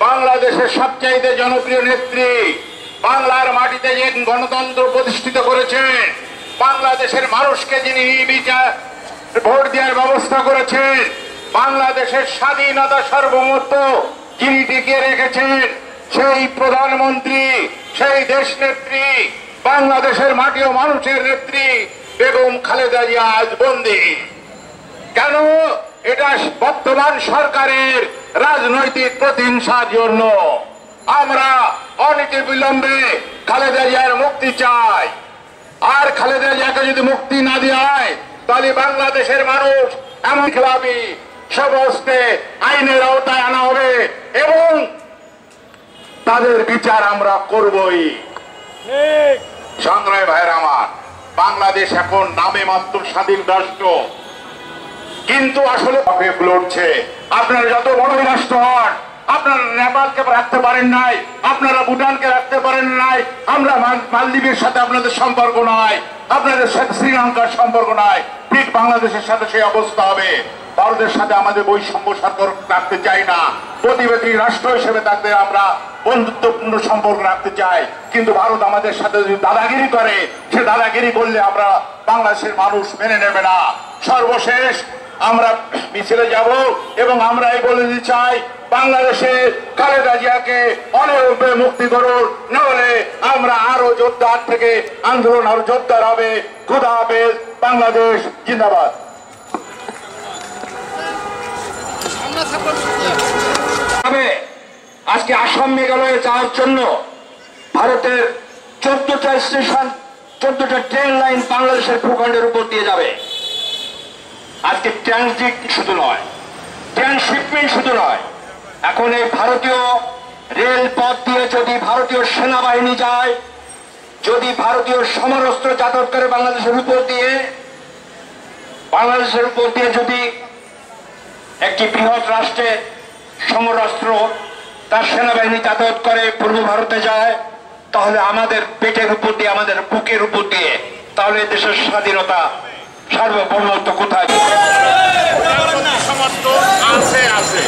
বাংলাদেশের সবচাইতে জনপ্রিয় নেত্রী, বাংলার মাটিতে যে গণতন্ত্র প্রতিষ্ঠিত করেছেন, বাংলাদেশের মানুষকে যিনি নির্বিচার ভোট দেওয়ার ব্যবস্থা করেছেন, বাংলাদেশের স্বাধীনতা সার্বভৌমত্ব যিনি টিকিয়ে রেখেছেন, সেই প্রধানমন্ত্রী, সেই দেশ নেত্রী, বাংলাদেশের মাটি ও মানুষের নেত্রী বেগম খালেদা জিয়া আজ বন্দী। কেন? এটা বর্তমান সরকারের রাজনৈতিক প্রতিহিংসার জন্য। আমরা অনতি বিলম্বে খালেদা জিয়ার মুক্তি চাই। আর খালেদা জিয়াকে যদি মুক্তি না দেওয়া হয়, তাহলে বাংলাদেশের মানুষ এমন খেলাপি সমস্ত আইনের আওতায় আনা হবে এবং তাদের বিচার আমরা করবই। সংগ্রামী ভাইয়ের আমার, বাংলাদেশ এখন নামে মাত্র স্বাধীন রাষ্ট্র, কিন্তু আসলে লড়ছে। আপনারা যত বড়ই রাষ্ট্র হন, আপনারা নেপালকে রাখতে পারেন নাই, আপনারা ভুটানকে রাখতে পারেন নাই, আমরা মালদ্বীপের সাথে আপনাদের সম্পর্ক নাই, আপনাদের সাথে শ্রীলঙ্কার সম্পর্ক নাই। ঠিক বাংলাদেশের সাথে সেই অবস্থা হবে। ভারতের সাথে আমাদের বৈষম্য সম্পর্ক রাখতে চাই না, প্রতিবেশী রাষ্ট্র হিসেবে তাদের আমরা বন্ধুত্বপূর্ণ সম্পর্ক রাখতে চাই। কিন্তু ভারত আমাদের সাথে যদি দাদাগিরি করে, সে দাদাগিরি করলে আমরা বাংলাদেশের মানুষ মেনে নেবে না। সর্বশেষ আমরা মিছিলে যাব এবং আমরা এই বলে দিতে চাই, বাংলাদেশে খালেদা জিয়াকে অনবরত মুক্তি করুন, নাহলে আমরা আরো যোদ্ধার থেকে আন্দোলন আরো জোরদার হবে। খোদা হাফেজ। বাংলাদেশ জিন্দাবাদ। আজকে আসাম মেঘালয়ে যাওয়ার জন্য ভারতের 14টা স্টেশন, 14টা ট্রেন লাইন বাংলাদেশের ভূখণ্ডের উপর দিয়ে যাবে। আজকে ট্রানজিট শুধু নয়, ট্রান্সশিপমেন্ট শুধু নয়, এখন এই ভারতীয় রেলপথ দিয়ে যদি ভারতীয় সেনাবাহিনী যায়, যদি ভারতীয় সমরাস্ত্র যাতায়াত করে বাংলাদেশের উপর দিয়ে যদি একটি বৃহৎ রাষ্ট্রে সমরাস্ত্র তার সেনাবাহিনী যাতায়াত করে পূর্ব ভারতে যায়, তাহলে আমাদের পেটের উপর দিয়ে, আমাদের বুকের উপর দিয়ে, তাহলে দেশের স্বাধীনতা সার্বভৌমত্ব কোথায়? আছে